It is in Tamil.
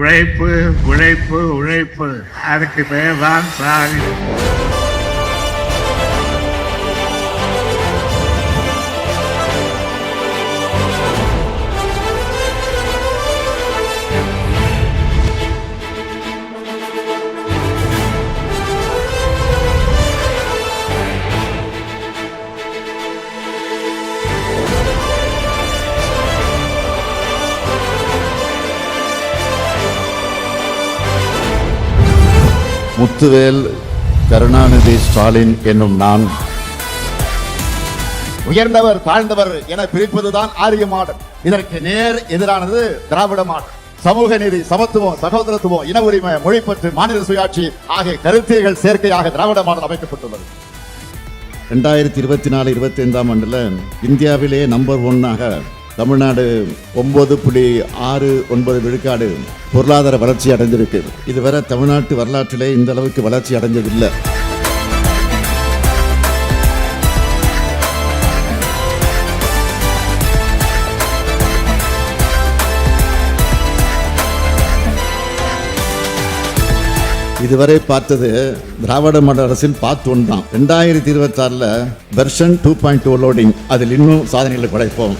உழைப்பு உழைப்பு உழைப்பு, அதுக்கு பேர் தான் சாதி. முத்துவேல் கருணாநிதி ஸ்டாலின் என்னும் நான் உயர்ந்தவர் தாழ்ந்தவர் என பிரிப்பதுதான் ஆரிய மாடல். இதற்கு நேர் எதிரானது திராவிட மாடல். சமூக நீதி, சமத்துவம், சகோதரத்துவம், இன உரிமை, மொழிப்பற்று, மாநில சுயாட்சி ஆகிய கருத்தியல் சேர்க்கையாக திராவிட மாடல் அமைக்கப்பட்டுள்ளது. 2024-25 ஆண்டுல இந்தியாவிலே நம்பர் 1 தமிழ்நாடு 9.69 விழுக்காடு பொருளாதார வளர்ச்சி அடைந்திருக்கு. இதுவரை தமிழ்நாட்டு வரலாற்றிலே இந்த அளவுக்கு வளர்ச்சி அடைஞ்சதில்லை. இதுவரை பார்த்தது திராவிட மாடல் அரசின் பார்ட் 1 தான். 2026 வெர்ஷன் 2.0 லோடிங். அதில் இன்னும் சாதனைகளை படைப்போம்.